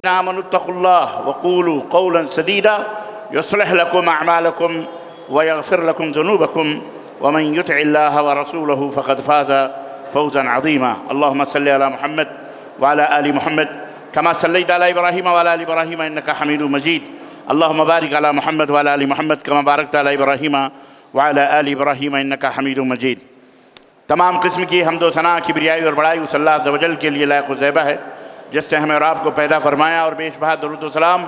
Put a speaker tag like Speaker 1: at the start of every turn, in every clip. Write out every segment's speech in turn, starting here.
Speaker 1: آمنوا اتقوا الله وقولوا قولا سديدا يصلح لكم أعمالكم ويغفر لكم ذنوبكم ومن يطع الله ورسوله فقد فاز فوزا عظيما. اللهم صل على محمد وعلى آل محمد كما صليت على إبراهيم وعلى آل إبراهيم إنك حميد مجيد. اللهم بارك على محمد وعلى آل محمد كما باركت على إبراهيم وعلى آل إبراهيم إنك حميد مجيد. تمام قسم کی حمد و ثنا کبریائی اور بڑائی اس اللہ عز و جل کے لیے لائق و زیبہ ہے جس سے ہمیں اور آپ کو پیدا فرمایا، اور بیش بہا درود و سلام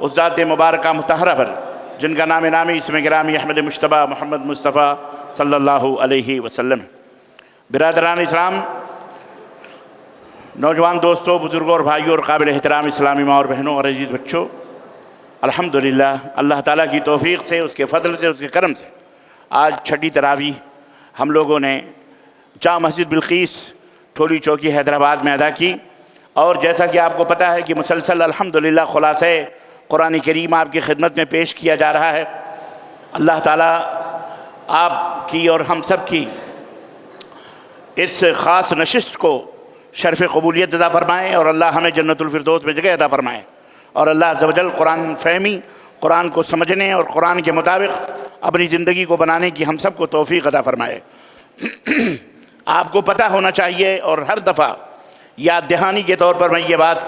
Speaker 1: اس ذات مبارکہ مطہرہ پر جن کا نام نامی اسم گرامی احمد مجتبیٰ محمد مصطفیٰ صلی اللہ علیہ وسلم. برادران اسلام، نوجوان دوستوں، بزرگوں اور بھائیوں اور قابل احترام اسلامی ماں اور بہنوں اور عزیز بچوں، الحمدللہ اللہ تعالیٰ کی توفیق سے، اس کے فضل سے، اس کے کرم سے آج چھٹی تراویح ہم لوگوں نے جامع مسجد بلقیس ٹھولی چوکی حیدرآباد میں ادا کی. اور جیسا کہ آپ کو پتہ ہے کہ مسلسل الحمدللہ خلاصہ قرآن کریم آپ کی خدمت میں پیش کیا جا رہا ہے. اللہ تعالیٰ آپ کی اور ہم سب کی اس خاص نشست کو شرف قبولیت عطا فرمائے، اور اللہ ہمیں جنت الفردوس میں جگہ عطا فرمائے، اور اللہ عز و جل قرآن فہمی، قرآن کو سمجھنے اور قرآن کے مطابق اپنی زندگی کو بنانے کی ہم سب کو توفیق عطا فرمائے. آپ کو پتہ ہونا چاہیے، اور ہر دفعہ یاد دہانی کے طور پر میں یہ بات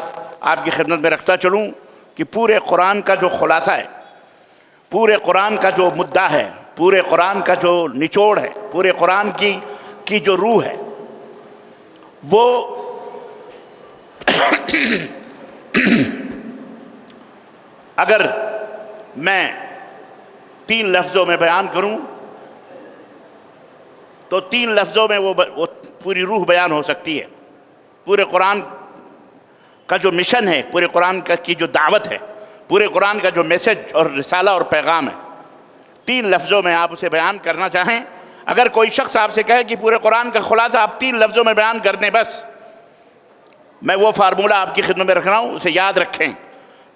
Speaker 1: آپ کی خدمت میں رکھتا چلوں کہ پورے قرآن کا جو خلاصہ ہے، پورے قرآن کا جو مدعا ہے، پورے قرآن کا جو نچوڑ ہے، پورے قرآن کی جو روح ہے، وہ اگر میں 3 لفظوں میں بیان کروں تو 3 لفظوں میں وہ پوری روح بیان ہو سکتی ہے. پورے قرآن کا جو مشن ہے، پورے قرآن کی جو دعوت ہے، پورے قرآن کا جو میسج اور رسالہ اور پیغام ہے، 3 لفظوں میں آپ اسے بیان کرنا چاہیں. اگر کوئی شخص آپ سے کہے کہ پورے قرآن کا خلاصہ آپ 3 لفظوں میں بیان کر دیں بس، میں وہ فارمولہ آپ کی خدمت میں رکھ رہا ہوں، اسے یاد رکھیں.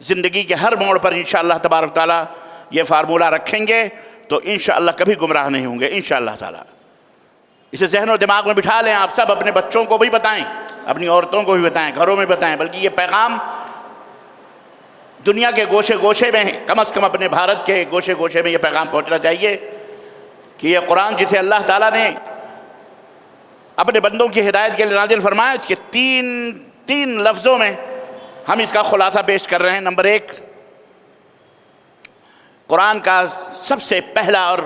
Speaker 1: زندگی کے ہر موڑ پر انشاءاللہ تبارک تعالیٰ یہ فارمولہ رکھیں گے تو انشاءاللہ کبھی گمراہ نہیں ہوں گے انشاءاللہ تعالیٰ. اسے ذہن و دماغ میں بٹھا لیں. آپ سب اپنے بچوں کو بھی بتائیں، اپنی عورتوں کو بھی بتائیں، گھروں میں بتائیں، بلکہ یہ پیغام دنیا کے گوشے گوشے میں، کم از کم اپنے بھارت کے گوشے گوشے میں یہ پیغام پہنچنا چاہیے کہ یہ قرآن جسے اللہ تعالیٰ نے اپنے بندوں کی ہدایت کے لیے نازل فرمایا، اس کے تین لفظوں میں ہم اس کا خلاصہ پیش کر رہے ہیں. نمبر 1، قرآن کا سب سے پہلا اور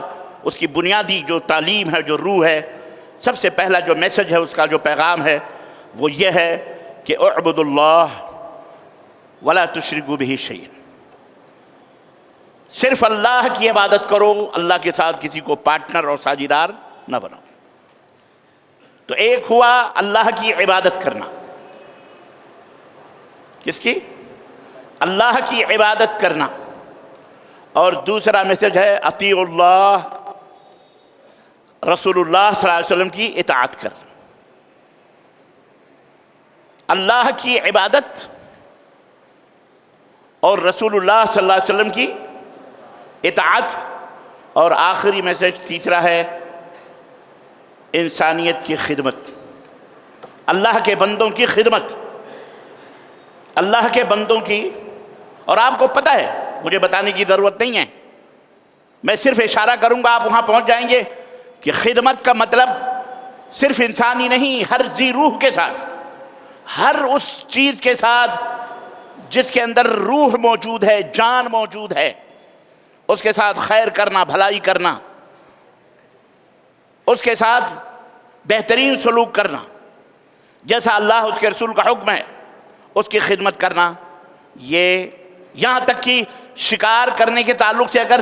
Speaker 1: اس کی بنیادی جو تعلیم ہے، جو روح ہے، سب سے پہلا جو میسج ہے، اس کا جو پیغام ہے، وہ یہ ہے کہ اعبدوا اللہ ولا تشرکوا بہ شیئا. صرف اللہ کی عبادت کرو، اللہ کے ساتھ کسی کو پارٹنر اور ساجھیدار نہ بناؤ. تو ایک ہوا اللہ کی عبادت کرنا. کس کی؟ اللہ کی عبادت کرنا. اور دوسرا میسج ہے اطیعوا اللہ، رسول اللہ صلی اللہ علیہ وسلم کی اطاعت کرنا. اللہ کی عبادت اور رسول اللہ صلی اللہ علیہ وسلم کی اطاعت. اور آخری میسج تیسرا ہے انسانیت کی خدمت، اللہ کے بندوں کی خدمت، اللہ کے بندوں کی. اور آپ کو پتہ ہے، مجھے بتانے کی ضرورت نہیں ہے، میں صرف اشارہ کروں گا، آپ وہاں پہنچ جائیں گے کہ خدمت کا مطلب صرف انسانی نہیں، ہر ذی روح کے ساتھ، ہر اس چیز کے ساتھ جس کے اندر روح موجود ہے، جان موجود ہے، اس کے ساتھ خیر کرنا، بھلائی کرنا، اس کے ساتھ بہترین سلوک کرنا، جیسا اللہ اس کے رسول کا حکم ہے اس کی خدمت کرنا. یہ یہاں تک کہ شکار کرنے کے تعلق سے اگر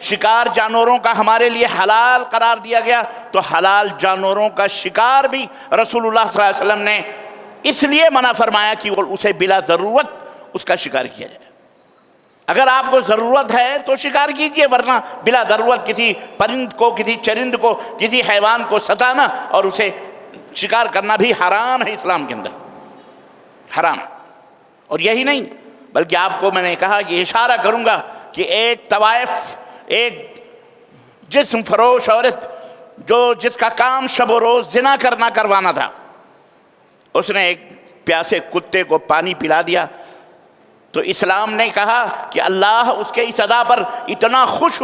Speaker 1: شکار جانوروں کا ہمارے لیے حلال قرار دیا گیا تو حلال جانوروں کا شکار بھی رسول اللہ صلی اللہ علیہ وسلم نے اس لیے منع فرمایا کہ اسے بلا ضرورت اس کا شکار کیا جائے. اگر آپ کو ضرورت ہے تو شکار کیجئے، ورنہ بلا ضرورت کسی پرند کو، کسی چرند کو، کسی حیوان کو ستانا اور اسے شکار کرنا بھی حرام ہے اسلام کے اندر، حرام. اور یہی نہیں بلکہ آپ کو میں نے کہا کہ اشارہ کروں گا کہ ایک طوائف، ایک جسم فروش عورت جس کا کام شب و روز زنا کروانا تھا، اس نے ایک پیاسے کتے کو پانی پلا دیا تو اسلام نے کہا کہ اللہ اس کے اس ادا پر اتنا خوش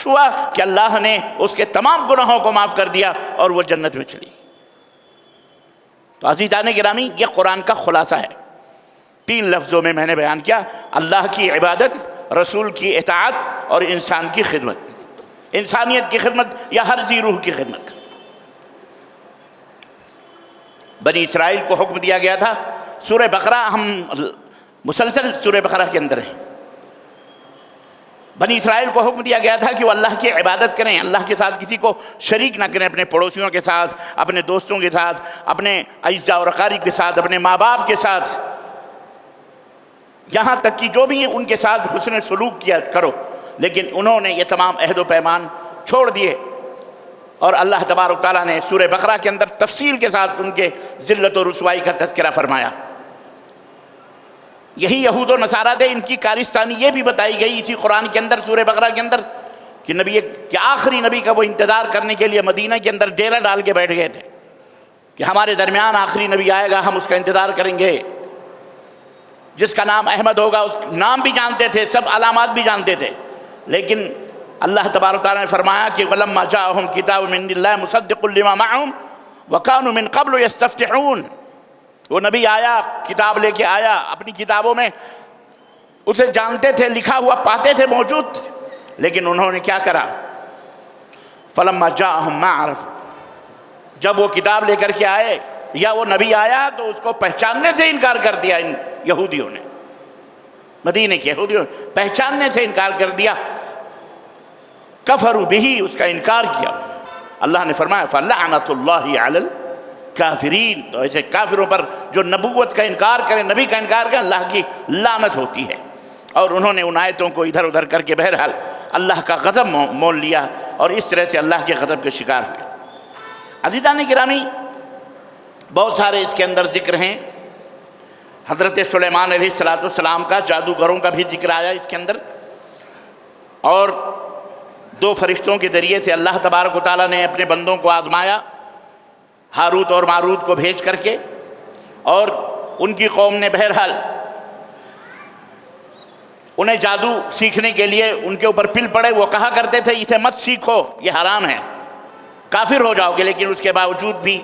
Speaker 1: ہوا کہ اللہ نے اس کے تمام گناہوں کو معاف کر دیا اور وہ جنت میں چلی۔ تو عزیزان گرامی، یہ قرآن کا خلاصہ ہے۔ 3 لفظوں میں نے بیان کیا: اللہ کی عبادت، رسول کی اطاعت اور انسان کی خدمت، انسانیت کی خدمت یا ہر ذی روح کی خدمت۔ بنی اسرائیل کو حکم دیا گیا تھا، سورہ بقرہ، ہم مسلسل سورہ بقرہ کے اندر ہیں، بنی اسرائیل کو حکم دیا گیا تھا کہ وہ اللہ کی عبادت کریں، اللہ کے ساتھ کسی کو شریک نہ کریں، اپنے پڑوسیوں کے ساتھ، اپنے دوستوں کے ساتھ، اپنے اعزاء اور اقارب کے ساتھ، اپنے ماں باپ کے ساتھ، یہاں تک کہ جو بھی ہیں ان کے ساتھ حسن سلوک کیا کرو۔ لیکن انہوں نے یہ تمام عہد و پیمان چھوڑ دیے، اور اللہ تبارک تعالیٰ نے سورہ بقرہ کے اندر تفصیل کے ساتھ ان کے ذلت و رسوائی کا تذکرہ فرمایا۔ یہی یہود و نصارہ تھے، ان کی کارستانی یہ بھی بتائی گئی اسی قرآن کے اندر، سورہ بقرہ کے اندر، کہ نبی کہ آخری نبی کا وہ انتظار کرنے کے لیے مدینہ کے اندر ڈیرہ ڈال کے بیٹھ گئے تھے کہ ہمارے درمیان آخری نبی آئے گا، ہم اس کا انتظار کریں گے، جس کا نام احمد ہوگا۔ اس نام بھی جانتے تھے، سب علامات بھی جانتے تھے، لیکن اللہ تبارک تعالیٰ نے فرمایا کہ وَلَمَّا جَاءَهُمْ كِتَابٌ مِّنْ عِندِ اللَّهِ مُصَدِّقٌ لِّمَا مَعَهُمْ وَكَانُوا مِن قَبْلُ يَسْتَفْتِحُونَ۔ وہ نبی آیا، کتاب لے کے آیا، اپنی کتابوں میں اسے جانتے تھے، لکھا ہوا پاتے تھے، موجود تھے، لیکن انہوں نے کیا کرا؟ فَلَمَّا جَاءَهُمْ مَا عَرَفُوا، جب وہ کتاب لے کر کے آئے یا وہ نبی آیا تو اس کو پہچاننے سے انکار کر دیا ان یہودیوں نے، مدینے کے یہودیوں نے پہچاننے سے انکار کر دیا، کفروا بہ، اس کا انکار کیا۔ اللہ نے فرمایا فَلَعْنَةُ اللَّهِ عَلَى الْكَافِرِينَ، تو ایسے کافروں پر جو نبوت کا انکار کریں، نبی کا انکار کریں، اللہ کی لعنت ہوتی ہے۔ اور انہوں نے ان آیتوں کو ادھر ادھر کر کے بہرحال اللہ کا غضب مول لیا اور اس طرح سے اللہ کے غضب کے شکار ہوئے۔ عزیزان گرامی، بہت سارے اس کے اندر ذکر ہیں۔ حضرت سلیمان علیہ السلام کا، جادوگروں کا بھی ذکر آیا اس کے اندر، اور 2 فرشتوں کے ذریعے سے اللہ تبارک و تعالیٰ نے اپنے بندوں کو آزمایا، ہاروت اور ماروت کو بھیج کر کے، اور ان کی قوم نے بہرحال انہیں جادو سیکھنے کے لیے ان کے اوپر پل پڑے۔ وہ کہا کرتے تھے اسے مت سیکھو، یہ حرام ہے، کافر ہو جاؤ گے، لیکن اس کے باوجود بھی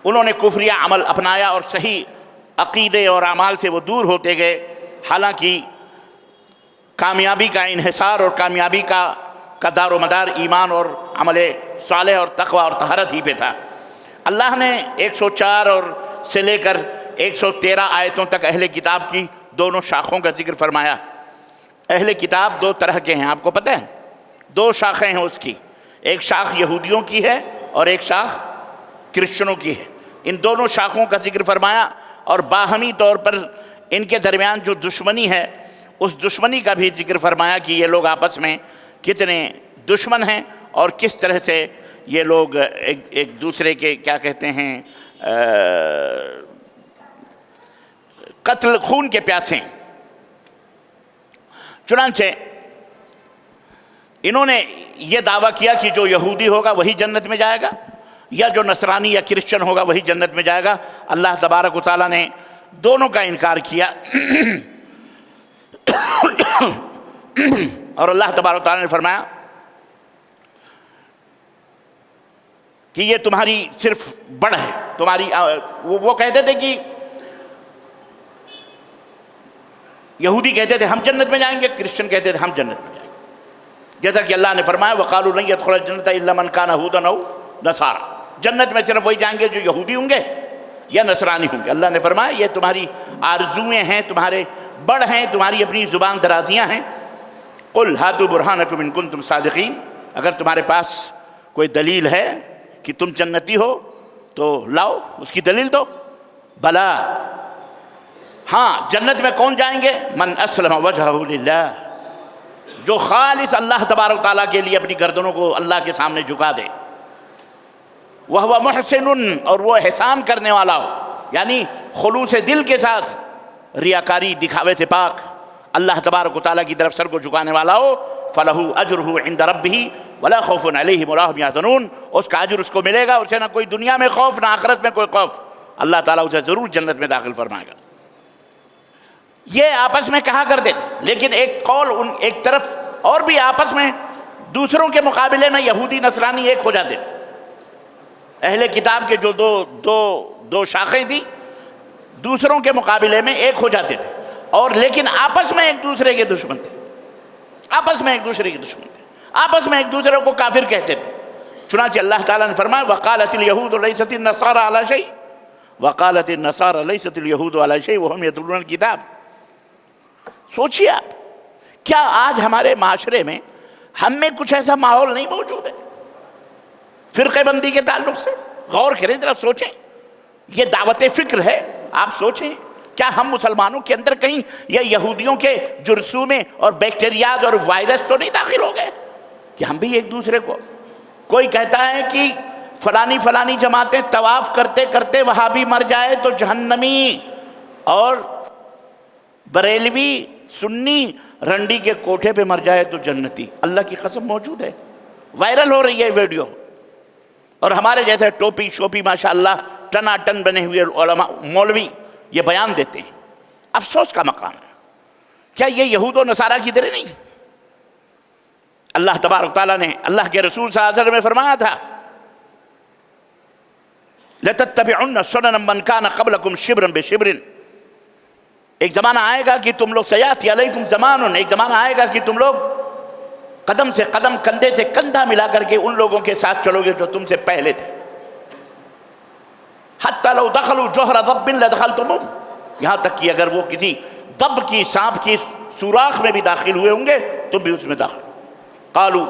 Speaker 1: انہوں نے کفریہ عمل اپنایا اور صحیح عقیدے اور اعمال سے وہ دور ہوتے گئے۔ حالانکہ کامیابی کا انحصار اور کامیابی کا دار و مدار ایمان اور عمل صالح اور تقوی اور طہارت ہی پہ تھا۔ اللہ نے 104 اور سے لے کر 113 آیتوں تک اہل کتاب کی دونوں شاخوں کا ذکر فرمایا۔ اہل کتاب 2 طرح کے ہیں، آپ کو پتہ ہے، 2 شاخیں ہیں اس کی، ایک شاخ یہودیوں کی ہے اور ایک شاخ کرسچنوں کی ہے۔ ان دونوں شاخوں کا ذکر فرمایا، اور باہمی طور پر ان کے درمیان جو دشمنی ہے اس دشمنی کا بھی ذکر فرمایا کہ یہ لوگ آپس میں کتنے دشمن ہیں اور کس طرح سے یہ لوگ ایک دوسرے کے کیا کہتے ہیں قتل خون کے پیاسے ہیں۔ چنانچہ انہوں نے یہ دعویٰ کیا کہ جو یہودی ہوگا وہی جنت میں جائے گا، یا جو نصرانی یا کرسچن ہوگا وہی جنت میں جائے گا۔ اللہ تبارک و تعالیٰ نے دونوں کا انکار کیا، اور اللہ تبارک و تعالیٰ نے فرمایا کہ یہ تمہاری صرف بڑھ ہے، تمہاری وہ کہتے تھے کہ یہودی کہتے تھے ہم جنت میں جائیں گے، کرسچن کہتے تھے ہم جنت میں جائیں گے، جیسا کہ اللہ نے فرمایا وَقَالُوا لَن يَدْخُلَ الْجَنَّةَ إِلَّا مَنْ كَانَ هُودًا أَوْ نَصَارَىٰ، جنت میں صرف وہی جائیں گے جو یہودی ہوں گے یا نصرانی ہوں گے۔ اللہ نے فرمایا یہ تمہاری آرزویں ہیں، تمہارے بڑھ ہیں، تمہاری اپنی زبان درازیاں ہیں۔ قُلْ هَاتُوا بُرْهَانَكُمْ إِن كُنتُمْ صَادِقِينَ، اگر تمہارے پاس کوئی دلیل ہے کہ تم جنتی ہو تو لاؤ، اس کی دلیل دو۔ بلا، ہاں جنت میں کون جائیں گے؟ من اسلم وجہہ للہ، جو خالص اللہ تبارک تعالیٰ کے لیے اپنی گردنوں کو اللہ کے سامنے جھکا دے، وہو محسن، اور وہ احسان کرنے والا ہو، یعنی خلوص دل کے ساتھ، ریاکاری دکھاوے سے پاک، اللہ تبارک و تعالیٰ کی طرف سر کو جھکانے والا ہو، فَلَهُ أَجْرُهُ عِنْدَ رَبِّهِ وَلَا خَوْفٌ عَلَيْهِمْ وَلَا هُمْ يَحْزَنُونَ، اس کا اجر اس کو ملے گا، اسے نہ کوئی دنیا میں خوف نہ آخرت میں کوئی خوف، اللہ تعالیٰ اسے ضرور جنت میں داخل فرمائے گا۔ یہ آپس میں کہا کرتے تھے، لیکن ایک قول ایک طرف اور بھی آپس میں دوسروں کے مقابلے میں یہودی نصرانی ایک ہو جاتے تھے۔ اہل کتاب کے جو دو شاخیں تھیں دوسروں کے مقابلے میں ایک ہو جاتے تھے، اور لیکن آپس میں ایک دوسرے کے دشمن تھے، آپس میں ایک دوسرے کے دشمن تھے، آپس میں ایک دوسرے کو کافر کہتے تھے۔ چنانچہ اللہ تعالیٰ نے فرمایا وقالت الیہود لیست النصارى علی شیء وقالت النصارى لیست الیہود علی شیء وہم یتلون الکتاب۔ سوچیے آپ، کیا آج ہمارے معاشرے میں ہم میں کچھ ایسا ماحول نہیں موجود ہے فرقہ بندی کے تعلق سے؟ غور کریں ذرا، سوچیں، یہ دعوت فکر ہے، آپ سوچیں کیا ہم مسلمانوں کے اندر کہیں یہ یہودیوں کے جرثومے اور بیکٹیریاز اور وائرس تو نہیں داخل ہو گئے کہ ہم بھی ایک دوسرے کو، کوئی کہتا ہے کہ فلانی جماعتیں طواف کرتے کرتے وہابی مر جائے تو جہنمی، اور بریلوی سنی رنڈی کے کوٹھے پہ مر جائے تو جنتی۔ اللہ کی قسم موجود ہے، وائرل ہو رہی ہے ویڈیو، اور ہمارے جیسے ٹوپی شوپی ماشاءاللہ ٹنا ٹن بنے ہوئے علماء مولوی یہ بیان دیتے ہیں۔ افسوس کا مقام ہے، کیا یہ یہود و نصارہ کی طرح نہیں؟ اللہ تبارک تعالیٰ نے اللہ کے رسول صلی اللہ علیہ وسلم میں فرمایا تھا لَتَتَّبِعُنَّ سُنَنَ مَنْ كَانَ قَبْلَكُمْ شِبْرًا بِشِبْرٍ۔ ایک زمانہ آئے گا کہ تم لوگ سیاتی علیکم زمان، ایک زمانہ آئے گا کہ تم لوگ قدم سے قدم کندھے سے کندھا ملا کر کے ان لوگوں کے ساتھ چلو گے جو تم سے پہلے تھے۔ حَتَّى لَوْ دَخَلُوا جُحْرَ ضَبٍّ لَدَخَلْتُمُوهُ، یہاں تک کہ اگر وہ کسی ضب کی سانپ کی سوراخ میں بھی داخل ہوئے ہوں گے تم بھی اس میں داخل۔ قالوا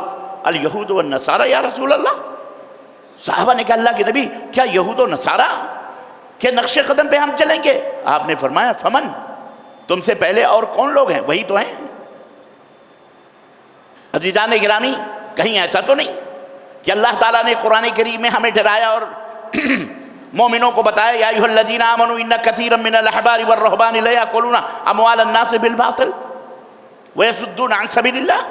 Speaker 1: الیہود والنصارى یا رسول اللہ، صحابہ نے کہا اللہ کے نبی کیا یہود و نصارہ کے نقش قدم پہ ہم چلیں گے؟ آپ نے فرمایا فمن، تم سے پہلے اور کون لوگ ہیں؟ وہی تو ہیں۔ عزیزان گرامی، کہیں ایسا تو نہیں کہ اللہ تعالیٰ نے قرآن کریم میں ہمیں ڈرایا اور مومنوں کو بتایا یا ایھا الذین آمنوا ان کثیرا من الاحبار والرہبان لیأکلون اموال الناس بالباطل ویصدون عن سبیل اللہ۔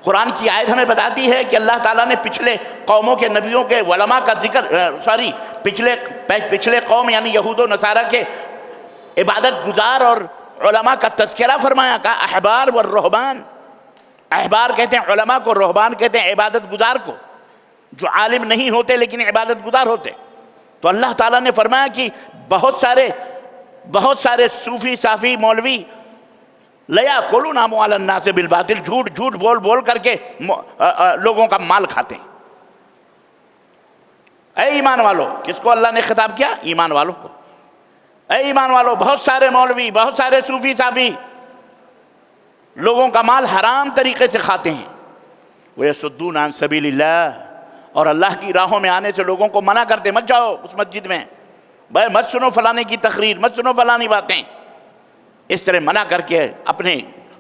Speaker 1: قرآن کی آیت ہمیں بتاتی ہے کہ اللہ تعالیٰ نے پچھلے قوموں کے نبیوں کے علماء کا ذکر پچھلے قوم یعنی یہود و نصارہ کے عبادت گزار اور علماء کا تذکرہ فرمایا، کہا احبار والرہبان۔ احبار کہتے ہیں علماء کو، رہبان کہتے ہیں عبادت گزار کو، جو عالم نہیں ہوتے لیکن عبادت گزار ہوتے۔ تو اللہ تعالیٰ نے فرمایا کہ بہت سارے صوفی صافی مولوی لیأکلون اموال الناس بالباطل، جھوٹ بول کر کے لوگوں کا مال کھاتے ہیں۔ اے ایمان والو، کس کو اللہ نے خطاب کیا؟ ایمان والوں کو۔ اے ایمان والو، بہت سارے مولوی، بہت سارے صوفی صافی لوگوں کا مال حرام طریقے سے کھاتے ہیں۔ وَيَصُدُّونَ عَن سَبِيلِ اللَّهِ، اور اللہ کی راہوں میں آنے سے لوگوں کو منع کرتے، مت جاؤ اس مسجد میں، بھائی مت سنو فلانے کی تقریر، مت سنو فلانی باتیں، اس طرح منع کر کے اپنے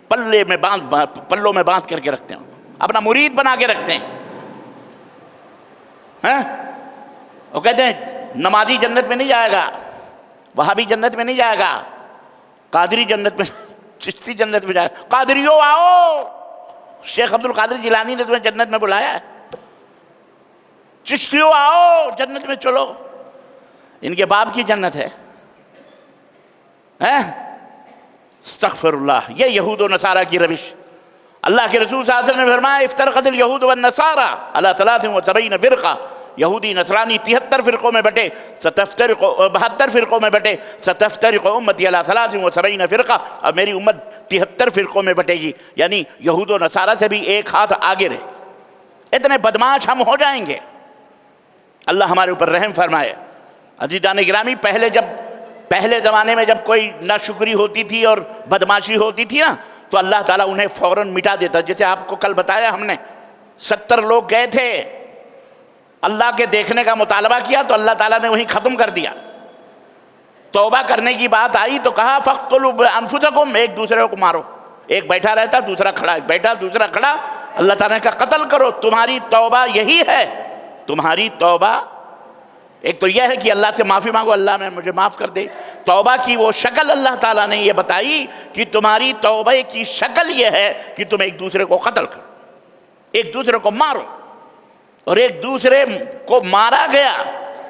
Speaker 1: پلوں میں باندھ کر کے رکھتے ہیں، اپنا مرید بنا کے رکھتے ہیں۔ وہ کہتے ہیں نمازی جنت میں نہیں جائے گا، وہابی جنت میں نہیں جائے گا، قادری جنت میں، چشتی جنت میں جائے گا۔ قادریوں آؤ، شیخ عبد القادر جیلانی نے تمہیں جنت میں بلایا ہے، چشتیوں آؤ جنت میں چلو، ان کے باپ کی جنت ہے۔ استغفر اللہ، یہ یہود و نصارہ کی روش۔ اللہ کے رسول صلی اللہ علیہ وسلم نے فرمایا افترقت الیہود والنصارى علی 73 فرقہ، یہودی نصرانی 73 فرقوں میں بٹے، 72 فرقوں میں بٹے، ستفترق امتی علی 73 فرقہ، اور میری امت 73 فرقوں میں بٹے گی، یعنی یہود و نصارہ سے بھی ایک ہاتھ آگے رہے۔ اتنے بدماش ہم ہو جائیں گے، اللہ ہمارے اوپر رحم فرمائے۔ عزیزان گرامی، پہلے زمانے میں جب کوئی ناشکری ہوتی تھی اور بدماشی ہوتی تھی نا تو اللہ تعالیٰ انہیں فوراً مٹا دیتا، جیسے آپ کو کل بتایا ہم نے 70 لوگ گئے تھے، اللہ کے دیکھنے کا مطالبہ کیا تو اللہ تعالیٰ نے وہیں ختم کر دیا۔ توبہ کرنے کی بات آئی تو کہا فَاقْتُلُوا أَنفُسَكُمْ، ایک دوسرے کو مارو، ایک بیٹھا رہتا دوسرا کھڑا، ایک بیٹھا دوسرا کھڑا، اللہ تعالیٰ نے کہا قتل کرو، تمہاری توبہ یہی ہے، تمہاری توبہ ایک تو یہ ہے کہ اللہ سے معافی مانگو، اللہ میں مجھے معاف کر دے۔ توبہ کی وہ شکل اللہ تعالیٰ نے یہ بتائی کہ تمہاری توبہ کی شکل یہ ہے کہ تم ایک دوسرے کو قتل کرو، ایک دوسرے کو مارو، اور ایک دوسرے کو مارا گیا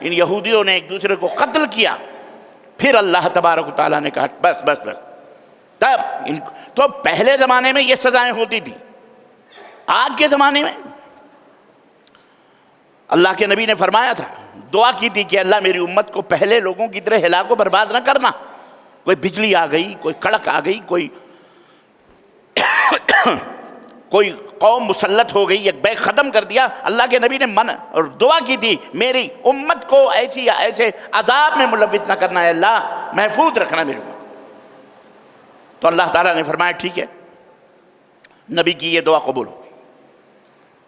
Speaker 1: ان یہودیوں نے ایک دوسرے کو قتل کیا، پھر اللہ تبارک و تعالیٰ نے کہا بس بس بس. تب تو پہلے زمانے میں یہ سزائیں ہوتی تھی. آج کے زمانے میں اللہ کے نبی نے فرمایا تھا، دعا کی تھی کہ اللہ میری امت کو پہلے لوگوں کی طرح ہلاک و برباد نہ کرنا. کوئی بجلی آ گئی، کوئی کڑک آ گئی، کوئی قوم مسلط ہو گئی، ایک بیگ ختم کر دیا. اللہ کے نبی نے منع اور دعا کی تھی میری امت کو ایسے عذاب میں ملوث نہ کرنا ہے، اللہ محفوظ رکھنا میری امت. تو اللہ تعالیٰ نے فرمایا ٹھیک ہے، نبی کی یہ دعا قبول ہو گئی.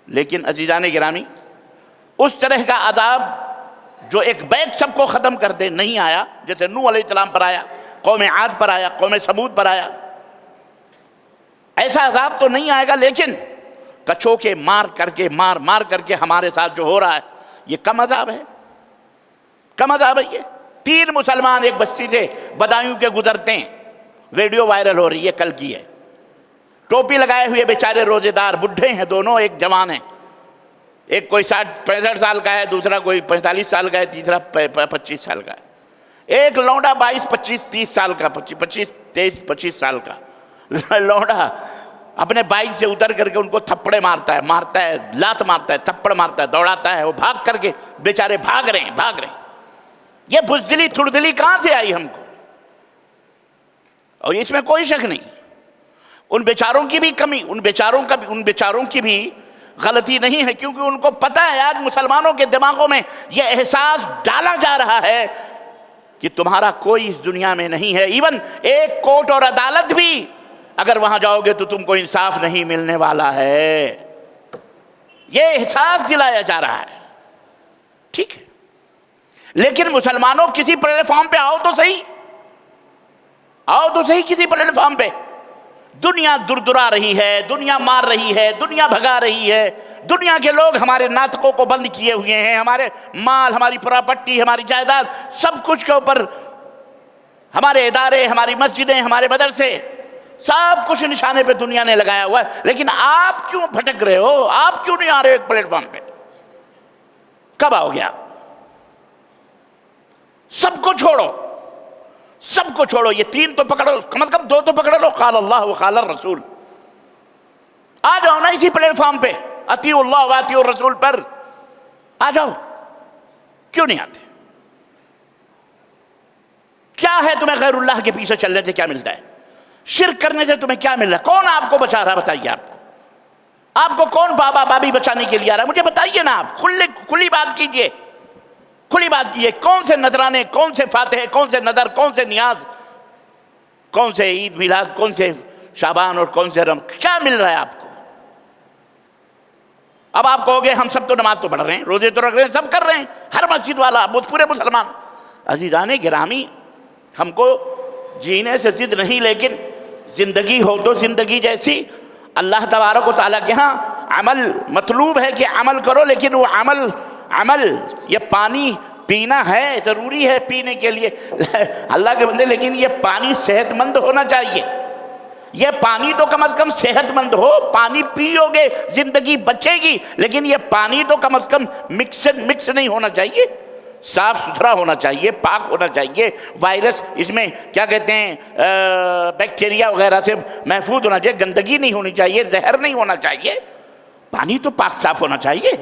Speaker 1: لیکن عزیزان گرامی، اس طرح کا عذاب جو ایک بیگ سب کو ختم کر دے نہیں آیا، جیسے نوح علیہ السلام پر آیا، قوم عاد پر آیا، قوم سمود پر آیا. ایسا عذاب تو نہیں آئے گا، لیکن کچھو کے مار کر کے ہمارے ساتھ جو ہو رہا ہے یہ کم عذاب ہے. کم عذاب ہے. یہ 3 مسلمان ایک بستی سے بدایوں کے گزرتے ہیں، ویڈیو وائرل ہو رہی ہے، کل کی ہے. ٹوپی لگائے ہوئے بیچارے روزے دار، بڈھے ہیں دونوں، ایک جوان ہے. ایک کوئی 60-65 سال کا ہے، دوسرا کوئی 45 سال کا ہے، تیسرا 25 سال کا ہے. ایک لونڈا 22-25-30 سال کا، 25 سال کا لونڈا اپنے بائک سے اتر کر کے ان کو تھپڑے مارتا ہے، لات مارتا ہے، تھپڑ مارتا ہے، دوڑاتا ہے. وہ بھاگ کر کے بیچارے بھاگ رہے ہیں. یہ بزدلی تھڑدلی کہاں سے آئی ہم کو؟ اور اس میں کوئی شک نہیں، ان بیچاروں کی بھی کمی، ان بیچاروں کی بھی غلطی نہیں ہے، کیونکہ ان کو پتہ ہے آج مسلمانوں کے دماغوں میں یہ احساس ڈالا جا رہا ہے کہ تمہارا کوئی اس دنیا میں نہیں ہے. ایون ایک کورٹ اور عدالت بھی اگر وہاں جاؤ گے تو تم کو انصاف نہیں ملنے والا ہے. یہ احساس دلایا جا رہا ہے. ٹھیک ہے، لیکن مسلمانوں کسی پلیٹ فارم پہ آؤ تو صحیح کسی پلیٹ فارم پہ. دنیا دردرا رہی ہے، دنیا مار رہی ہے، دنیا بھگا رہی ہے. دنیا کے لوگ ہمارے ناطقوں کو بند کیے ہوئے ہیں، ہمارے مال، ہماری پراپرٹی، ہماری جائیداد، سب کچھ کے اوپر ہمارے ادارے، ہماری مسجدیں، ہمارے مدرسے، سب کچھ نشانے پہ دنیا نے لگایا ہوا ہے. لیکن آپ کیوں بھٹک رہے ہو؟ آپ کیوں نہیں آ رہے ایک پلیٹ فارم پہ؟ کب آؤ گے آپ؟ سب کو چھوڑو. یہ 3 تو پکڑو، کم از کم 2 تو پکڑ لو، قال اللہ و قال الرسول. آ جاؤ نا اسی پلیٹ فارم پہ، اطیعوا اللہ و اطیعوا الرسول پر آ جاؤ. کیوں نہیں آتے؟ کیا ہے تمہیں غیر اللہ کے پیچھے چلنے سے کیا ملتا ہے؟ شرک کرنے سے تمہیں کیا مل رہا ہے؟ کون آپ کو بچا رہا ہے؟ بتائیے. آپ کو کون بابا بابی بچانے کے لیے آ رہا ہے؟ مجھے بتائیے نا. آپ کھلی بات کیجئے. کون سے نذرانے، کون سے فاتحے، کون سے نذر، کون سے نیاز، کون سے عید میلاد، کون سے شعبان اور کون سے کیا مل رہا ہے آپ کو؟ اب آپ کہو گے ہم سب تو نماز تو پڑھ رہے ہیں، روزے تو رکھ رہے ہیں، سب کر رہے ہیں، ہر مسجد والا، پورے مسلمان. عزیزان گرامی، ہم کو جینے سے ضد نہیں، لیکن زندگی ہو تو زندگی جیسی. اللہ تبارک و تعالیٰ کے ہاں عمل مطلوب ہے کہ عمل کرو، لیکن وہ عمل یہ پانی پینا ہے، ضروری ہے پینے کے لیے اللہ کے بندے، لیکن یہ پانی صحت مند ہونا چاہیے. یہ پانی تو کم از کم صحت مند ہو. پانی پیو گے زندگی بچے گی، لیکن یہ پانی تو کم از کم مکس نہیں ہونا چاہیے، صاف ستھرا ہونا چاہیے، پاک ہونا چاہیے. وائرس اس میں کیا کہتے ہیں، بیکٹیریا وغیرہ سے محفوظ ہونا چاہیے، گندگی نہیں ہونی چاہیے، زہر نہیں ہونا چاہیے. پانی تو پاک صاف ہونا چاہیے.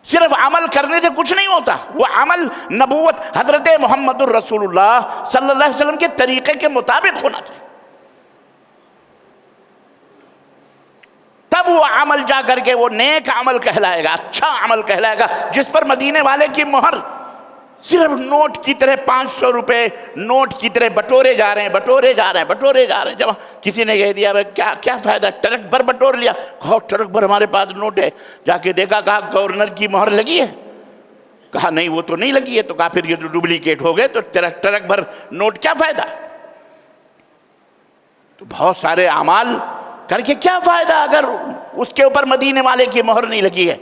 Speaker 1: صرف عمل کرنے سے کچھ نہیں ہوتا. وہ عمل نبوت حضرت محمد الرسول اللہ صلی اللہ علیہ وسلم کے طریقے کے مطابق ہونا چاہیے. تب وہ عمل جا کر کے وہ نیک عمل کہلائے گا، اچھا عمل کہلائے گا، جس پر مدینے والے کی مہر صرف نوٹ کی طرح 500 روپے نوٹ کی طرح بٹورے جا رہے ہیں. جب کسی نے کہہ دیا کیا فائدہ، ٹرک بھر بٹور لیا. کہو ٹرک بھر ہمارے پاس نوٹ ہے. جا کے دیکھا، کہا گورنر کی مہر لگی ہے؟ کہا نہیں وہ تو نہیں لگی ہے. تو کہا پھر یہ تو ڈپلیکیٹ ہو گئے، تو ٹرک بھر نوٹ کیا فائدہ؟ تو بہت سارے اعمال کر کے کیا فائدہ اگر اس کے اوپر مدینے والے کی مہر نہیں لگی ہے.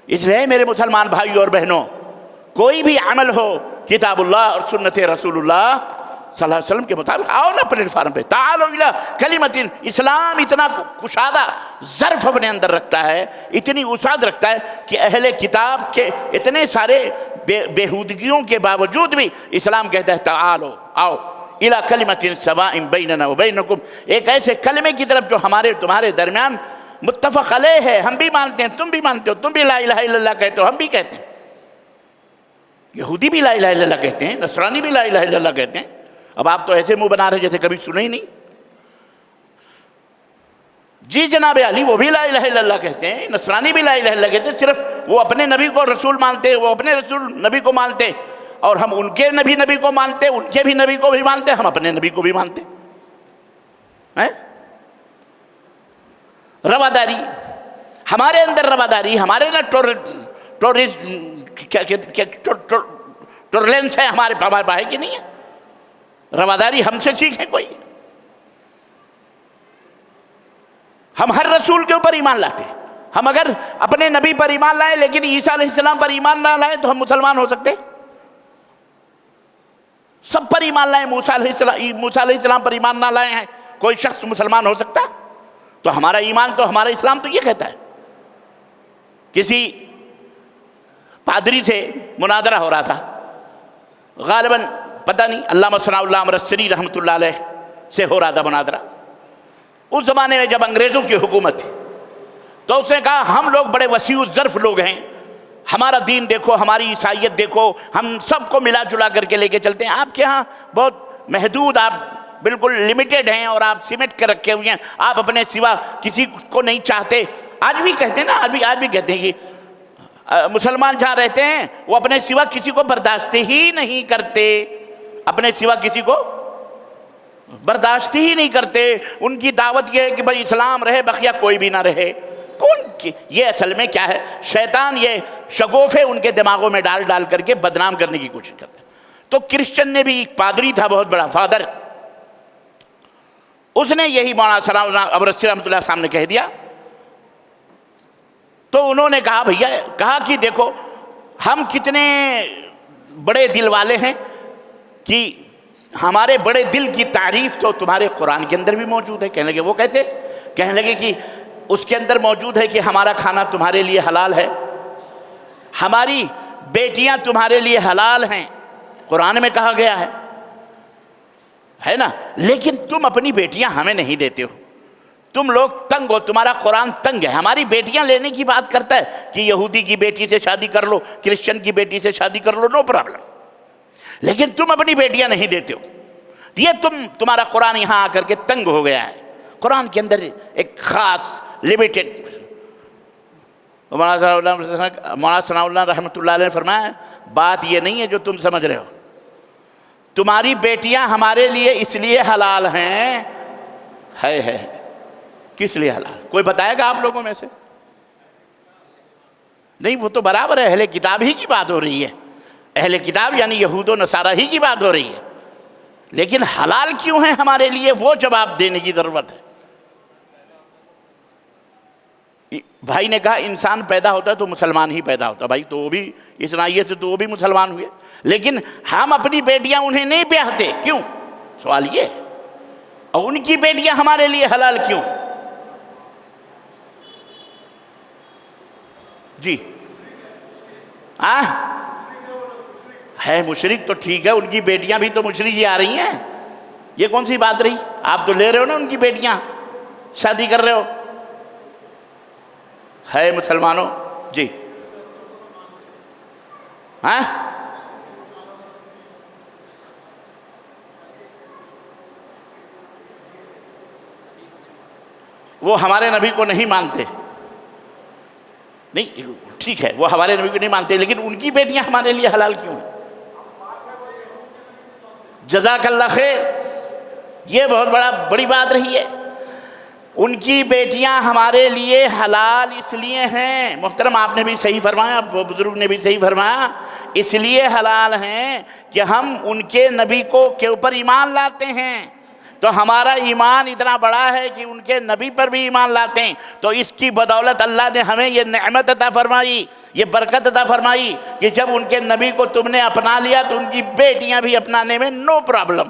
Speaker 1: اس لیے میرے مسلمان بھائیوں اور بہنوں، کوئی بھی عمل ہو کتاب اللہ اور سنت رسول اللہ صلی اللہ علیہ وسلم کے مطابق آؤ نا پلیٹ فارم پہ، تعالوا الی کلمۃ، اسلام اتنا کشادہ ظرف اپنے اندر رکھتا ہے، اتنی وسعت رکھتا ہے کہ اہل کتاب کے اتنے سارے بےہودگیوں کے باوجود بھی اسلام کہتا ہے تعالوا، آؤ الی کلمۃ سواء بیننا وبینکم، ایک ایسے کلمے کی طرف جو ہمارے تمہارے درمیان متفق علیہ ہے، ہم بھی مانتے ہیں تم بھی مانتے ہو، تم بھی لا الہ الا اللہ کہتے ہو ہم بھی کہتے ہیں، یہودی بھی لا الہ الا اللہ کہتے ہیں، نصرانی بھی لا الہ الا اللہ کہتے ہیں، اب آپ تو ایسے منہ بنا رہے جیسے کبھی سنے ہی نہیں۔ جی جناب علی وہ بھی لا الہ الا اللہ کہتے ہیں، نصرانی بھی لا الہ الا اللہ کہتے ہیں، صرف وہ اپنے نبی کو رسول مانتے، وہ اپنے رسول نبی کو مانتے، اور ہم ان کے نبی کو مانتے، ان کے بھی نبی کو بھی مانتے، ہم اپنے نبی کو بھی مانتے ہیں۔ رواداری، ہمارے اندر رواداری، ہمارے اندر ٹولرنس ہے، ہمارے پاس ہے کہ نہیں ہے؟ رواداری ہم سے سیکھیں کوئی؟ ہم ہر رسول کے اوپر ایمان لاتے ہیں، ہم اگر اپنے نبی پر ایمان لائیں لیکن عیسیٰ علیہ السلام پر ایمان نہ لائیں تو ہم مسلمان ہو سکتے؟ سب پر ایمان لائیں، موسیٰ علیہ السلام پر ایمان نہ لائیں ہیں کوئی شخص مسلمان ہو سکتا؟ تو ہمارا ایمان تو ہمارا اسلام تو یہ کہتا ہے۔ کسی پادری سے مناظرہ ہو رہا تھا، غالباً پتہ نہیں علامہ ثناء اللہ امرتسری رحمۃ اللہ علیہ سے ہو رہا تھا مناظرہ، اس زمانے میں جب انگریزوں کی حکومت تھی، تو اس نے کہا ہم لوگ بڑے وسیع الظرف لوگ ہیں، ہمارا دین دیکھو، ہماری عیسائیت دیکھو، ہم سب کو ملا جلا کر کے لے کے چلتے ہیں، آپ کے ہاں بہت محدود، آپ بالکل لمیٹڈ ہیں اور آپ سمٹ کے رکھے ہوئے ہیں، آپ اپنے سوا کسی کو نہیں چاہتے۔ آج بھی کہتے ہیں نا، آج بھی کہتے ہیں کہ مسلمان جہاں رہتے ہیں وہ اپنے سوا کسی کو برداشت ہی نہیں کرتے، اپنے سوا کسی کو برداشت ہی نہیں کرتے، ان کی دعوت یہ ہے کہ بھائی اسلام رہے بقیہ کوئی بھی نہ رہے۔ یہ اصل میں کیا ہے؟ شیطان یہ شگوفے ان کے دماغوں میں ڈال کر کے بدنام کرنے کی کوشش کرتا ہے۔ تو کرسچن نے بھی ایک پادری تھا بہت بڑا فادر، اس نے یہی مولانا ثناء اللہ امرتسری رحمۃ اللہ سامنے کہہ دیا، تو انہوں نے کہا بھیا، کہا کہ دیکھو ہم کتنے بڑے دل والے ہیں کہ ہمارے بڑے دل کی تعریف تو تمہارے قرآن کے اندر بھی موجود ہے۔ کہنے لگے وہ کیسے؟ کہنے لگے کہ اس کے اندر موجود ہے کہ ہمارا کھانا تمہارے لیے حلال ہے، ہماری بیٹیاں تمہارے لیے حلال ہیں، قرآن میں کہا گیا ہے نا، لیکن تم اپنی بیٹیاں ہمیں نہیں دیتے ہو، تم لوگ تنگ ہو، تمہارا قرآن تنگ ہے، ہماری بیٹیاں لینے کی بات کرتا ہے کہ یہودی کی بیٹی سے شادی کر لو، کرسچن کی بیٹی سے شادی کر لو، نو پرابلم، لیکن تم اپنی بیٹیاں نہیں دیتے ہو، یہ تمہارا قرآن یہاں آ کر کے تنگ ہو گیا ہے۔ قرآن کے اندر ایک خاص لمیٹڈ، مولانا ثناء اللہ رحمۃ اللہ علیہ نے فرمایا بات یہ نہیں ہے جو تم سمجھ رہے ہو، تمہاری بیٹیاں ہمارے لیے اس لیے حلال ہیں، ہے کس لیے حلال؟ کوئی بتائے گا آپ لوگوں میں سے؟ نہیں، وہ تو برابر ہے، اہل کتاب ہی کی بات ہو رہی ہے، اہل کتاب یعنی یہود و نصارہ ہی کی بات ہو رہی ہے، لیکن حلال کیوں ہے ہمارے لیے وہ جواب دینے کی ضرورت ہے۔ بھائی نے کہا انسان پیدا ہوتا ہے تو مسلمان ہی پیدا ہوتا ہے، بھائی تو وہ بھی اس نائیے سے تو وہ بھی مسلمان ہوئے، لیکن ہم اپنی بیٹیاں انہیں نہیں بیاہتے، کیوں؟ سوال یہ ہے، اور ان کی بیٹیاں ہمارے لیے حلال کیوں؟ جی ہے مشرک تو ٹھیک ہے، ان کی بیٹیاں بھی تو مشرک ہی آ رہی ہیں، یہ کون سی بات رہی؟ آپ تو لے رہے ہو نا ان کی بیٹیاں، شادی کر رہے ہو، ہے مسلمانوں جی ہاں وہ ہمارے نبی کو نہیں مانتے، نہیں ٹھیک ہے وہ ہمارے نبی کو نہیں مانتے، لیکن ان کی بیٹیاں ہمارے لیے حلال کیوں ہیں؟ جزاک اللہ خیر، یہ بہت بڑی بات رہی ہے، ان کی بیٹیاں ہمارے لیے حلال اس لیے ہیں، محترم آپ نے بھی صحیح فرمایا، بزرگ نے بھی صحیح فرمایا، اس لیے حلال ہیں کہ ہم ان کے نبی کے اوپر ایمان لاتے ہیں، تو ہمارا ایمان اتنا بڑا ہے کہ ان کے نبی پر بھی ایمان لاتے ہیں، تو اس کی بدولت اللہ نے ہمیں یہ نعمت عطا فرمائی، یہ برکت عطا فرمائی کہ جب ان کے نبی کو تم نے اپنا لیا تو ان کی بیٹیاں بھی اپنانے میں نو پرابلم،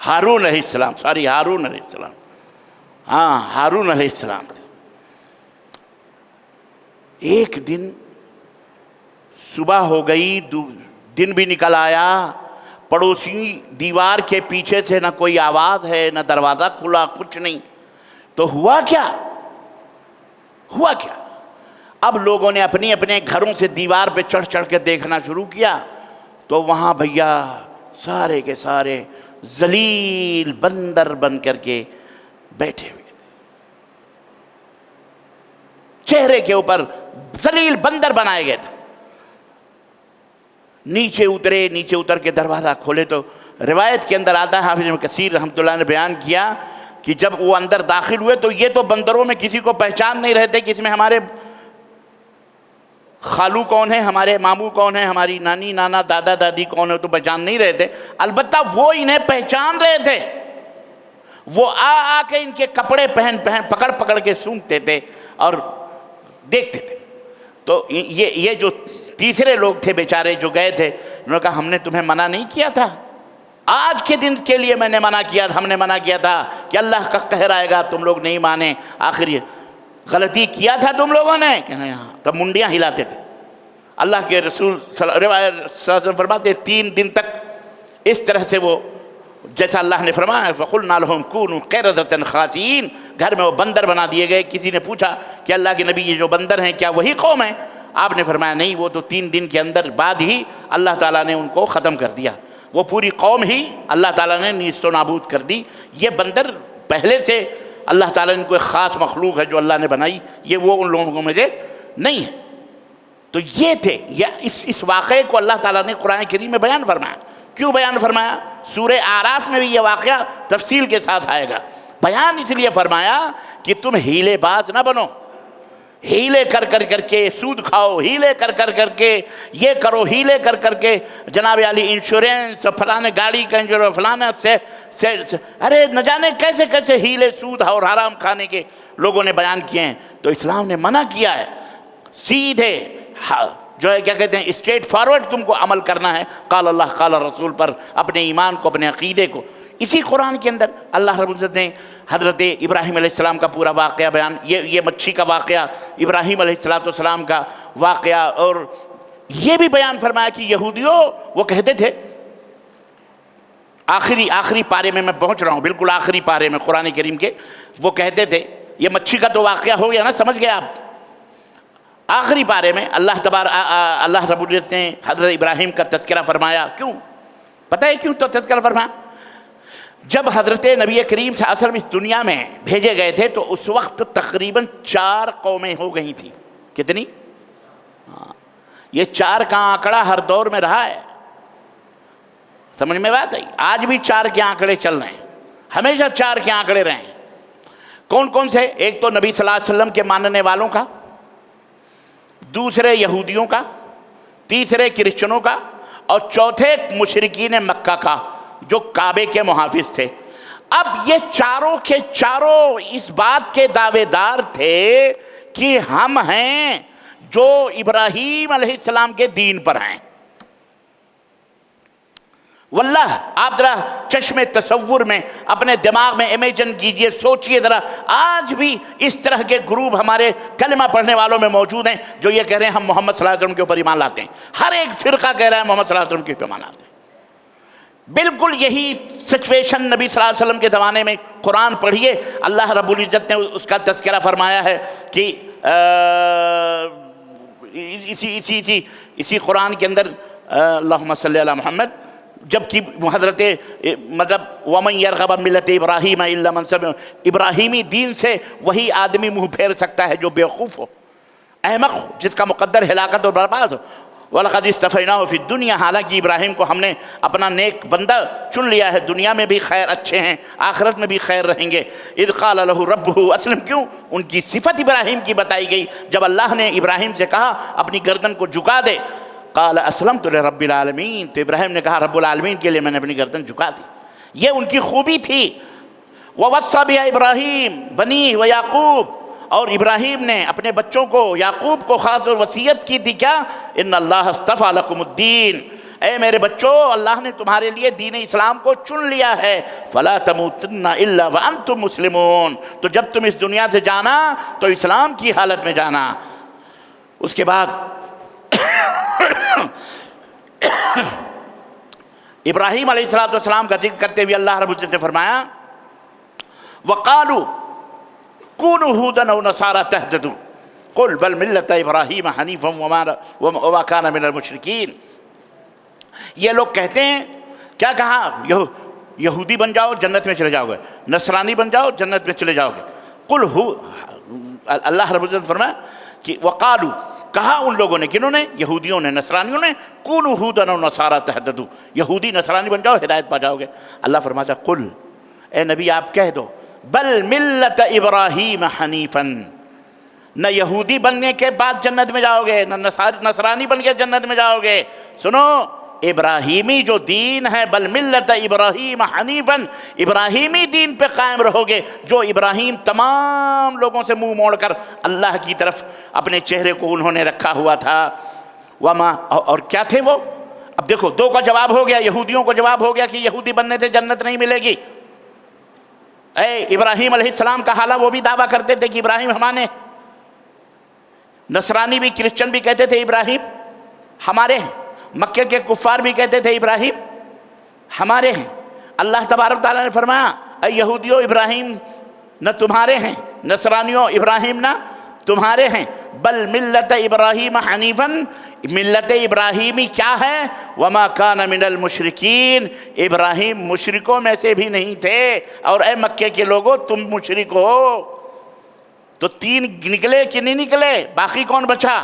Speaker 1: ہارون علیہ السلام، ہارون علیہ السلام، ہاں ہارون علیہ السلام تھے۔ ایک دن صبح ہو گئی، دن بھی نکل آیا، پڑوسی دیوار کے پیچھے سے نہ کوئی آواز ہے، نہ دروازہ کھلا، کچھ نہیں۔ تو ہوا کیا؟ اب لوگوں نے اپنے اپنے گھروں سے دیوار پہ چڑھ چڑھ کے دیکھنا شروع کیا، تو وہاں بھیا سارے کے سارے ذلیل بندر بن کر کے بیٹھے ہوئے تھے، چہرے کے اوپر ذلیل بندر بنائے گئے تھے۔ نیچے اتر کے دروازہ کھولے تو روایت کے اندر آتا ہے، حافظ ابن کثیر رحمۃ اللہ نے بیان کیا کہ جب وہ اندر داخل ہوئے تو یہ تو بندروں میں کسی کو پہچان نہیں رہتے کہ اس میں ہمارے خالو کون ہے، ہمارے ماموں کون ہے، ہماری نانی نانا دادا دادی کون ہے، تو پہچان نہیں رہے تھے۔ البتہ وہ انہیں پہچان رہے تھے، وہ آ کے ان کے کپڑے پکڑ کے سونگھتے تھے اور دیکھتے تھے۔ تو یہ جو تیسرے لوگ تھے بیچارے جو گئے تھے، انہوں نے کہا ہم نے تمہیں منع نہیں کیا تھا؟ آج کے دن کے لیے ہم نے منع کیا تھا کہ اللہ کا قہر آئے گا، تم لوگ نہیں مانے، آخر یہ غلطی کیا تھا تم لوگوں نے؟ تب منڈیاں ہلاتے تھے۔ اللہ کے رسول صلی اللہ علیہ وسلم فرماتے 3 دن تک اس طرح سے وہ جیسا اللہ نے فرمایا فَقُلْنَا لَهُمْ كُونُوا قِرَدَةً خَاسِئِينَ، گھر میں وہ بندر بنا دیے گئے۔ کسی نے پوچھا کہ اللہ کے نبی یہ جو بندر ہیں کیا وہی قوم ہے؟ آپ نے فرمایا نہیں، وہ تو 3 دن کے اندر بعد ہی اللہ تعالیٰ نے ان کو ختم کر دیا، وہ پوری قوم ہی اللہ تعالیٰ نے نیست و نابود کر دی۔ یہ بندر پہلے سے اللہ تعالیٰ نے کوئی خاص مخلوق ہے جو اللہ نے بنائی، یہ وہ ان لوگوں میں سے نہیں ہے۔ تو یہ تھے، اس واقعے کو اللہ تعالیٰ نے قرآن کریم میں بیان فرمایا۔ کیوں بیان فرمایا؟ سورہ اعراف میں بھی یہ واقعہ تفصیل کے ساتھ آئے گا۔ بیان اس لیے فرمایا کہ تم ہیلے باز نہ بنو، ہیلے کر کے سود کھاؤ، ہیلے کر کے یہ کرو، ہیلے کر کے جناب علی انشورنس، فلانے گاڑی کا انشورنس، فلانا سے ارے نہ جانے کیسے ہیلے سود اور حرام کھانے کے لوگوں نے بیان کیے ہیں۔ تو اسلام نے منع کیا ہے، سیدھے جو ہے کیا کہتے ہیں اسٹریٹ فارورڈ تم کو عمل کرنا ہے قال اللہ قال رسول پر، اپنے ایمان کو، اپنے عقیدے کو۔ اسی قرآن کے اندر اللہ رب العزت نے حضرت ابراہیم علیہ السلام کا پورا واقعہ بیان، یہ مچھی کا واقعہ، ابراہیم علیہ السلام کا واقعہ، اور یہ بھی بیان فرمایا کہ یہودیوں وہ کہتے تھے، آخری پارے میں پہنچ رہا ہوں، بالکل آخری پارے میں قرآن کریم کے، وہ کہتے تھے، یہ مچھی کا تو واقعہ ہو گیا نا، سمجھ گئے آپ؟ آخری پارے میں اللہ رب العزت نے حضرت ابراہیم کا تذکرہ فرمایا۔ کیوں؟ پتہ ہے کیوں تو تذکرہ فرمایا؟ جب حضرت نبی کریم صلی اللہ علیہ وسلم اس دنیا میں بھیجے گئے تھے تو اس وقت تقریباً 4 قومیں ہو گئی تھیں۔ کتنی؟ یہ 4 کا آنکڑا ہر دور میں رہا ہے، سمجھ میں بات آئی؟ آج بھی 4 کے آنکڑے چل رہے ہیں، ہمیشہ 4 کے آنکڑے رہے ہیں۔ کون سے؟ ایک تو نبی صلی اللہ علیہ وسلم کے ماننے والوں کا، دوسرے یہودیوں کا، تیسرے کرسچنوں کا، اور چوتھے مشرکین مکہ کا جو کعبے کے محافظ تھے۔ اب یہ چاروں کے چاروں اس بات کے دعوے دار تھے کہ ہم ہیں جو ابراہیم علیہ السلام کے دین پر ہیں۔ واللہ آپ ذرا چشم تصور میں اپنے دماغ میں امیجن کیجئے، سوچئے ذرا، آج بھی اس طرح کے گروپ ہمارے کلمہ پڑھنے والوں میں موجود ہیں جو یہ کہہ رہے ہیں ہم محمد صلی اللہ علیہ وسلم کے اوپر ایمان لاتے ہیں۔ ہر ایک فرقہ کہہ رہا ہے محمد صلی اللہ علیہ وسلم کے اوپر ایمان لاتے ہیں۔ بالکل یہی سچویشن نبی صلی اللہ علیہ وسلم کے زمانے میں، قرآن پڑھیے، اللہ رب العزت نے اس کا تذکرہ فرمایا ہے کہ اسی قرآن کے اندر اللہم صلی علی محمد، جبکہ حضرت وَمَنْ يَرْغَبَ مِلَّةِ إِبْرَاهِيمَ إِلَّا مَنْ سَفِهَ، ابراہیمی دین سے وہی آدمی منہ پھیر سکتا ہے جو بیوقوف ہو، احمق ہو، جس کا مقدر ہلاکت اور برباد ہو۔ وَلَقَدِ اسْتَفَيْنَاهُ فِي الدُّنْيَا، حالانکہ ابراہیم کو ہم نے اپنا نیک بندہ چن لیا ہے، دنیا میں بھی خیر اچھے ہیں، آخرت میں بھی خیر رہیں گے۔ اِذْ قَالَ لَهُ رَبُّهُ أَسْلِمْ، کیوں؟ ان کی صفت ابراہیم کی بتائی گئی، جب اللہ نے ابراہیم سے کہا اپنی گردن کو جھکا دے، قال اسلمت لرب العالمین، تو ابراہیم نے کہا رب العالمین کے لیے میں نے اپنی گردن جھکا دی۔ یہ ان کی خوبی تھی۔ وَوَصَّى بِهَا ابراہیم بنیہ ویعقوب، اور ابراہیم نے اپنے بچوں کو، یعقوب کو خاص اور وصیت کی تھی کیا؟ ان اللہ اصطفیٰ لکم الدین، اے میرے بچوں اللہ نے تمہارے لیے دین اسلام کو چن لیا ہے، فلا تموتن الا وانتم مسلمون، تو جب تم اس دنیا سے جانا تو اسلام کی حالت میں جانا۔ اس کے بعد ابراہیم علیہ السلام کا ذکر کرتے ہوئے اللہ رب العزت نے فرمایا وَقَالُوا كُونُوا هُودًا أَوْ نَصَارَىٰ تَهْتَدُوا قُلْ بَلْ مِلَّةَ إِبْرَاهِيمَ حَنِيفًا وَمَا كَانَ مِنَ الْمُشْرِكِينَ۔ یہ لوگ کہتے ہیں، کیا کہا؟ یہودی بن جاؤ جنت میں چلے جاؤ گے، نصرانی بن جاؤ جنت میں چلے جاؤ گے۔ قُلْ اللہ رب العزت فرمایا کہ وَقَالُوا، کہا ان لوگوں نے، کنہوں نے؟ یہودیوں نے، نصرانیوں نے، كُونُوا هُودًا أَوْ نَصَارَىٰ تَهْتَدُوا، یہودی نصرانی بن جاؤ ہدایت پا جاؤ گے۔ اللہ فرماتا قُلْ، اے نبی آپ کہہ دو، بل ملت ابراہیم حنیفاً، نہ یہودی بننے کے بعد جنت میں جاؤ گے، نہ نصرانی بن کے جنت میں جاؤ گے۔ سنو، ابراہیمی جو دین ہے، بل ملت ابراہیم حنیفاً، ابراہیمی دین پہ قائم رہو گے، جو ابراہیم تمام لوگوں سے منہ موڑ کر اللہ کی طرف اپنے چہرے کو انہوں نے رکھا ہوا تھا۔ وما، اور کیا تھے وہ؟ اب دیکھو، دو کا جواب ہو گیا، یہودیوں کو جواب ہو گیا کہ یہودی بننے سے جنت نہیں ملے گی۔ اے ابراہیم علیہ السلام کا حالہ وہ بھی دعویٰ کرتے تھے کہ ابراہیم ہمارے، نصرانی بھی کرسچن بھی کہتے تھے ابراہیم ہمارے ہیں، مکے کے کفار بھی کہتے تھے ابراہیم ہمارے ہیں۔ اللہ تبارک تعالیٰ نے فرمایا اے یہودیوں ابراہیم نہ تمہارے ہیں، نصرانیوں ابراہیم نہ تمہارے ہیں، بل ملت ابراہیم حنیفاً، ملت ابراہیمی کیا ہے؟ وما کان من المشرکین، ابراہیم مشرکوں میں سے بھی نہیں تھے۔ اور اے مکے کے لوگوں تم مشرک ہو، تو تین نکلے کہ نہیں نکلے؟ باقی کون بچا؟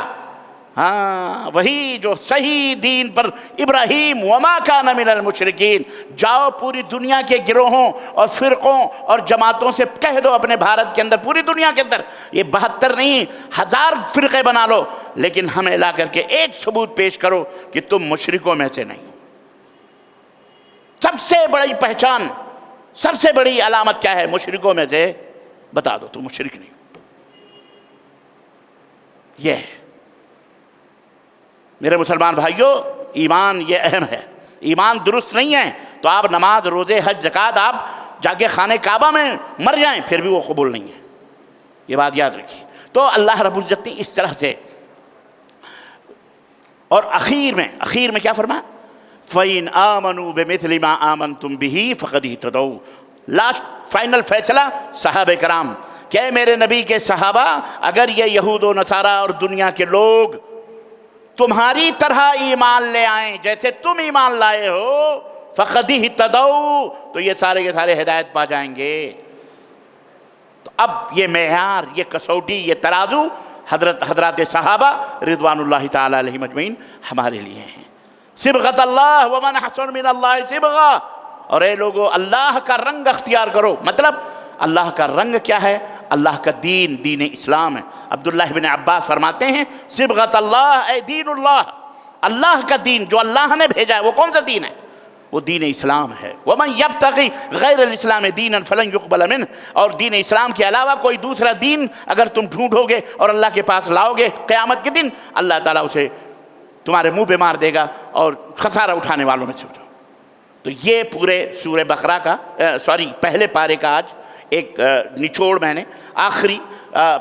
Speaker 1: ہاں، وہی جو صحیح دین پر ابراہیم، وما کان من المشرکین۔ جاؤ پوری دنیا کے گروہوں اور فرقوں اور جماعتوں سے کہہ دو اپنے بھارت کے اندر، پوری دنیا کے اندر، یہ 72 نہیں 1000 فرقے بنا لو، لیکن ہمیں لا کر کے ایک ثبوت پیش کرو کہ تم مشرکوں میں سے نہیں۔ سب سے بڑی پہچان، سب سے بڑی علامت کیا ہے؟ مشرکوں میں سے بتا دو تم مشرک نہیں۔ یہ ہے میرے مسلمان بھائیوں، ایمان یہ اہم ہے۔ ایمان درست نہیں ہے تو آپ نماز، روزے، حج، زکوٰۃ آپ جا کے خانہ کعبہ میں مر جائیں پھر بھی وہ قبول نہیں ہے، یہ بات یاد رکھیے۔ تو اللہ رب العزت نے اس طرح سے، اور اخیر میں کیا فرمایا؟ فَإِنْ آمَنُوا بِمِثْلِ مَا آمَنْتُمْ بِهِ فَقَدْ اهْتَدَوْا۔ لاسٹ فائنل فیصلہ صحابہ کرام کہ اے میرے نبی کے صحابہ، اگر یہ یہود و نصارہ اور دنیا کے لوگ تمہاری طرح ایمان لے آئیں جیسے تم ایمان لائے ہو، فَقَدْ اهْتَدَوْا، تو یہ سارے کے سارے ہدایت پا جائیں گے۔ تو اب یہ معیار، یہ کسوٹی، یہ ترازو حضرات صحابہ رضوان اللہ تعالیٰ علیہم اجمعین ہمارے لیے ہیں۔ صبغۃ اللہ ومن احسن من اللہ صبغہ، اور اے لوگو اللہ کا رنگ اختیار کرو۔ مطلب اللہ کا رنگ کیا ہے؟ اللہ کا دین، دین اسلام ہے۔ عبداللہ بن عباس فرماتے ہیں صبغۃ اللہ اے دین اللہ، اللہ کا دین جو اللہ نے بھیجا ہے وہ کون سا دین ہے؟ وہ دین اسلام ہے۔ وَمَنْ يَبْتَغِي غَيْرَ الْإِسْلَامِ دِينًا فَلَنْ يُقْبَلَ مِنْهُ، اور دین اسلام کے علاوہ کوئی دوسرا دین اگر تم ڈھونڈو گے اور اللہ کے پاس لاؤ گے، قیامت کے دن اللہ تعالیٰ اسے تمہارے منہ پہ مار دے گا اور خسارہ اٹھانے والوں میں سے ہو جاؤ۔ تو یہ پورے سورہ بقرہ کا پہلے پارے کا آج ایک نچوڑ میں نے آخری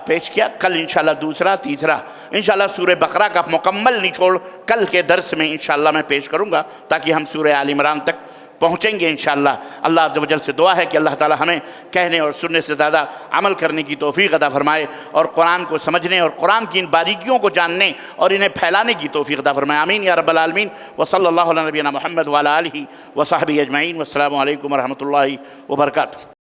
Speaker 1: پیش کیا۔ کل انشاءاللہ دوسرا، تیسرا انشاءاللہ سورہ بقرہ کا مکمل نچوڑ کل کے درس میں انشاءاللہ میں پیش کروں گا، تاکہ ہم سورہ آل عمران تک پہنچیں گے انشاءاللہ۔ اللہ عز و جل سے دعا ہے کہ اللہ تعالی ہمیں کہنے اور سننے سے زیادہ عمل کرنے کی توفیق عطا فرمائے، اور قرآن کو سمجھنے اور قرآن کی ان باریکیوں کو جاننے اور انہیں پھیلانے کی توفیق عطا فرمائے۔ آمین یا رب العالمین۔ وصلی اللہ علی نبینا محمد وعلی آلہ وصحبہ اجمعین۔ والسلام علیکم ورحمۃ اللہ وبرکاتہ۔